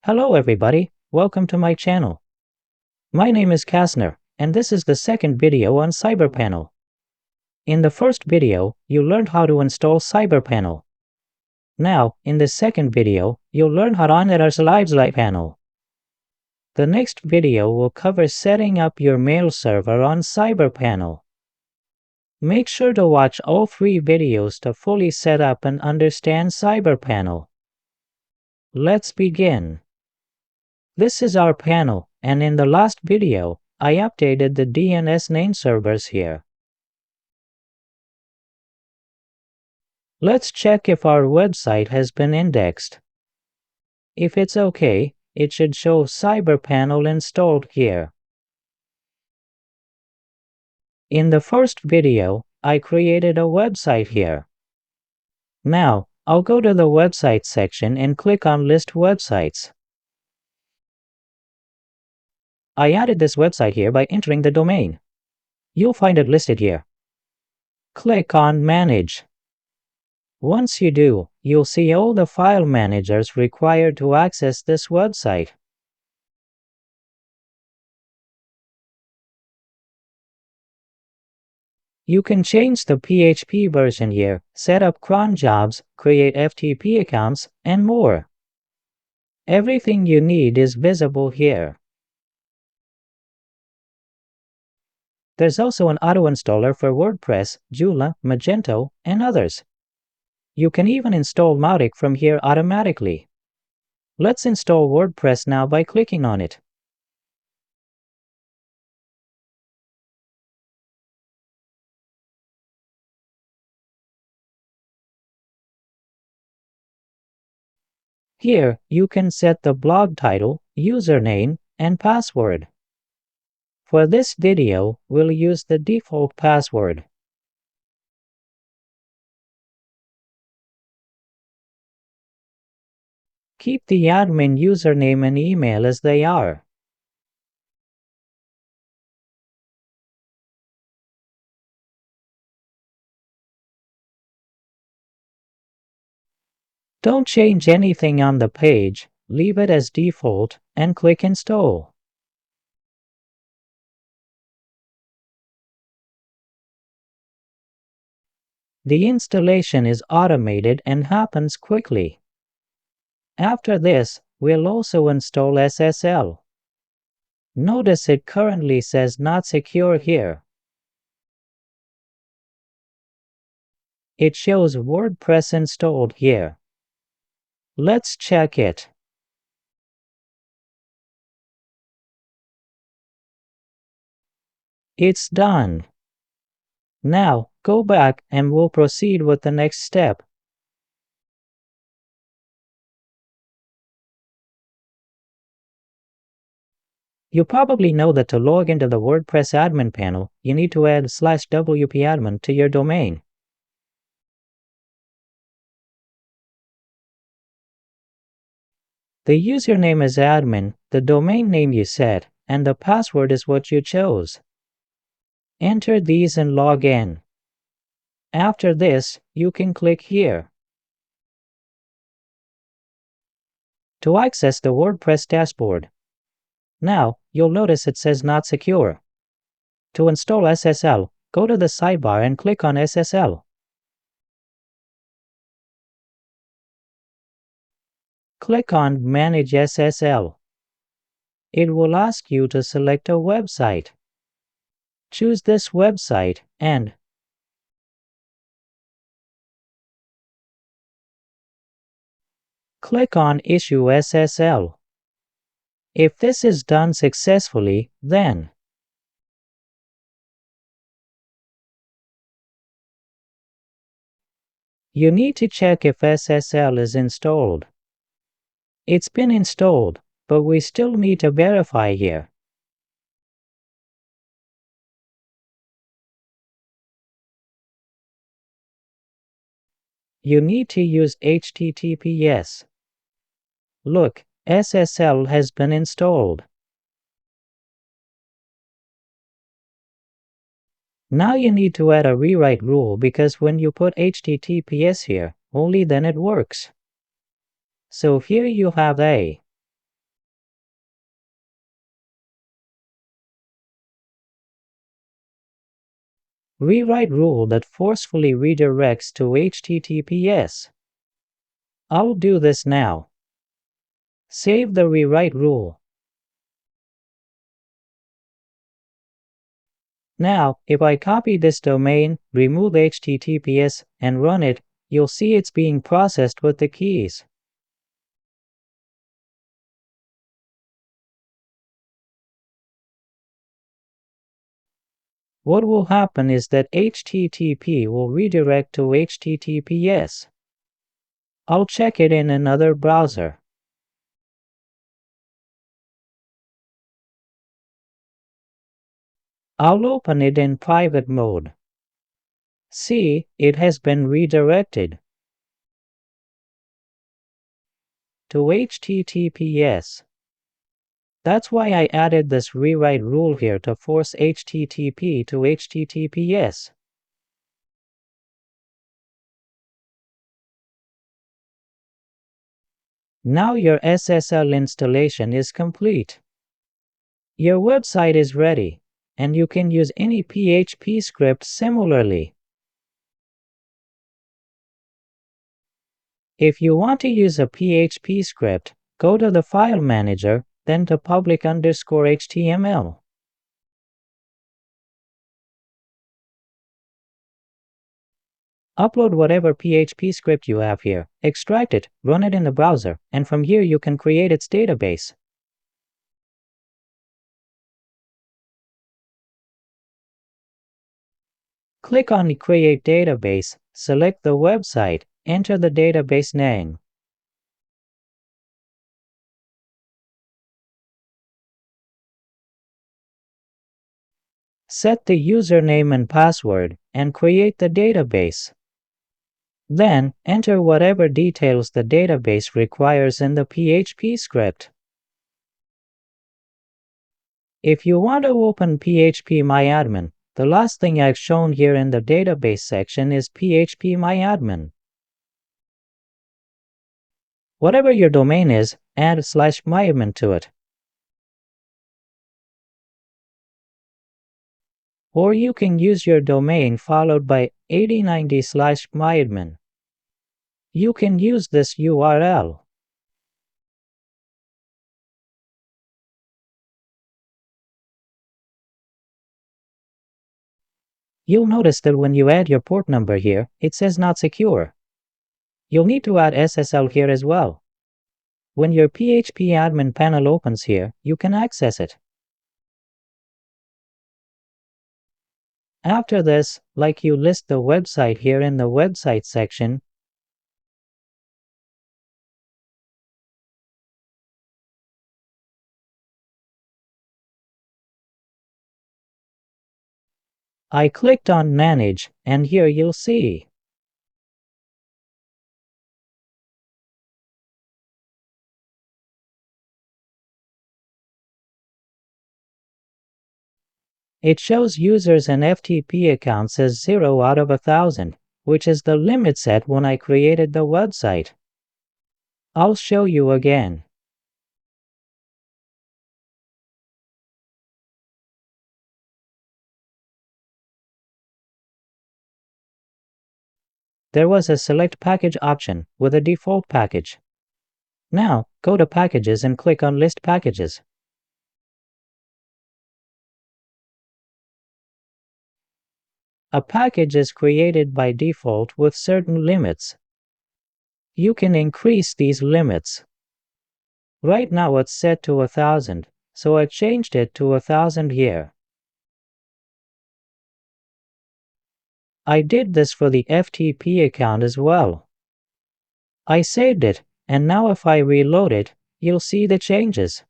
Hello everybody, welcome to my channel. My name is Kastner, and this is the second video on CyberPanel. In the first video, you learned how to install CyberPanel. Now, in the second video, you'll learn how to enter Ssl On CyberPanel. The next video will cover setting up your mail server on CyberPanel. Make sure to watch all three videos to fully set up and understand CyberPanel. Let's begin. This is our panel, and in the last video, I updated the DNS name servers here. Let's check if our website has been indexed. If it's okay, it should show CyberPanel installed here. In the first video, I created a website here. Now, I'll go to the website section and click on List Websites. I added this website here by entering the domain. You'll find it listed here. Click on Manage. Once you do, you'll see all the file managers required to access this website. You can change the PHP version here, set up cron jobs, create FTP accounts, and more. Everything you need is visible here. There's also an auto-installer for WordPress, Joomla, Magento, and others. You can even install Mautic from here automatically. Let's install WordPress now by clicking on it. Here, you can set the blog title, username, and password. For this video, we'll use the default password. Keep the admin username and email as they are. Don't change anything on the page, leave it as default, and click Install. The installation is automated and happens quickly. After this, we'll also install Ssl. Notice it currently says Not Secure here. It shows WordPress installed here. Let's check it. It's done. Now, go back and we'll proceed with the next step. You probably know that to log into the WordPress admin panel, you need to add /wp-admin to your domain. The username is admin, the domain name you set, and the password is what you chose. Enter these and log in. After this, you can click here. To access the WordPress dashboard. Now, you'll notice it says Not Secure. To install Ssl, go to the sidebar and click on Ssl. Click on Manage Ssl. It will ask you to select a website. Choose this website and click on Issue Ssl. If this is done successfully, then you need to check if Ssl is installed. It's been installed, but we still need to verify here. You need to use HTTPS. Look, Ssl has been installed. Now you need to add a rewrite rule because when you put HTTPS here, only then it works. So here you have a Rewrite rule that forcefully redirects to HTTPS. I'll do this now. Save the rewrite rule. Now, if I copy this domain, remove HTTPS, and run it, you'll see it's being processed with the keys. What will happen is that HTTP will redirect to HTTPS. I'll check it in another browser. I'll open it in private mode. See, it has been redirected to HTTPS. That's why I added this rewrite rule here to force HTTP to HTTPS. Now your SSL installation is complete. Your website is ready, and you can use any PHP script similarly. If you want to use a PHP script, go to the File Manager, then to public_HTML. Upload whatever PHP script you have here, extract it, run it in the browser, and from here you can create its database. Click on the Create Database, select the website, enter the database name. Set the username and password, and create the database. Then, enter whatever details the database requires in the PHP script. If you want to open phpMyAdmin, the last thing I've shown here in the database section is phpMyAdmin. Whatever your domain is, add /myadmin to it. Or you can use your domain followed by 8090/myadmin. You can use this URL. You'll notice that when you add your port number here, it says not secure. You'll need to add SSL here as well. When your PHP admin panel opens here, you can access it. After this, like you list the website here in the website section, I clicked on Manage, and here you'll see it shows users and FTP accounts as 0 out of 1,000, which is the limit set when I created the website. I'll show you again. There was a Select Package option with a default package. Now, go to Packages and click on List Packages. A package is created by default with certain limits. You can increase these limits. Right now it's set to 1,000, so I changed it to 1,000 here. I did this for the FTP account as well. I saved it, and now if I reload it, you'll see the changes.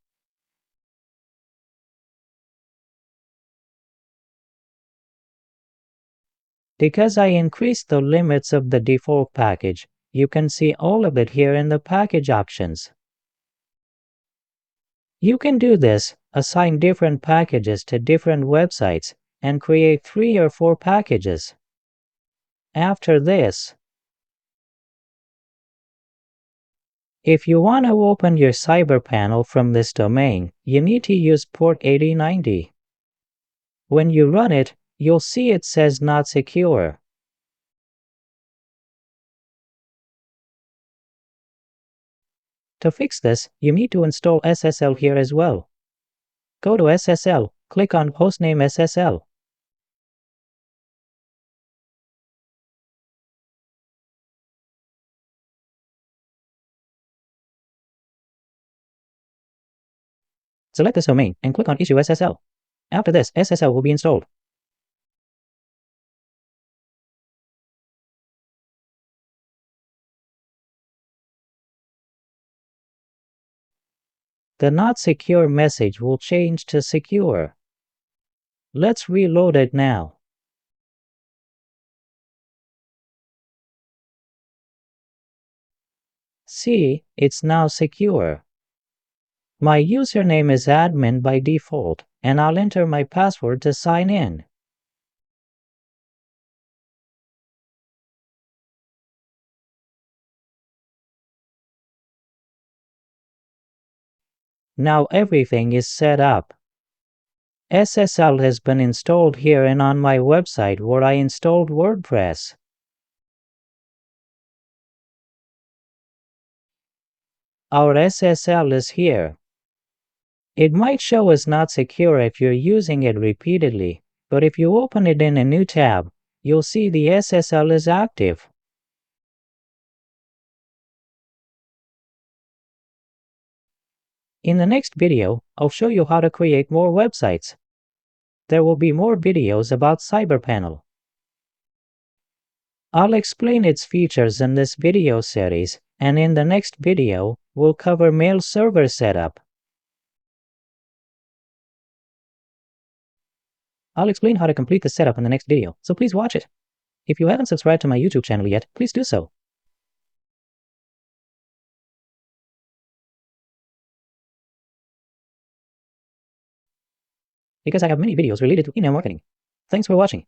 Because I increased the limits of the default package, you can see all of it here in the package options. You can do this, assign different packages to different websites, and create 3 or 4 packages. After this, if you want to open your CyberPanel from this domain, you need to use port 8090. When you run it, you'll see it says not secure. To fix this, you need to install Ssl here as well. Go to Ssl, click on hostname Ssl. Select this domain and click on Issue Ssl. After this, Ssl will be installed. The not secure message will change to secure. Let's reload it now. See, it's now secure. My username is admin by default, and I'll enter my password to sign in. Now everything is set up. Ssl has been installed here and on my website where I installed WordPress. Our Ssl is here. It might show as not secure if you're using it repeatedly, but if you open it in a new tab, you'll see the Ssl is active. In the next video, I'll show you how to create more websites. There will be more videos about CyberPanel. I'll explain its features in this video series, and in the next video, we'll cover mail server setup. I'll explain how to complete the setup in the next video, so please watch it. If you haven't subscribed to my YouTube channel yet, please do so. Because I have many videos related to email marketing. Thanks for watching.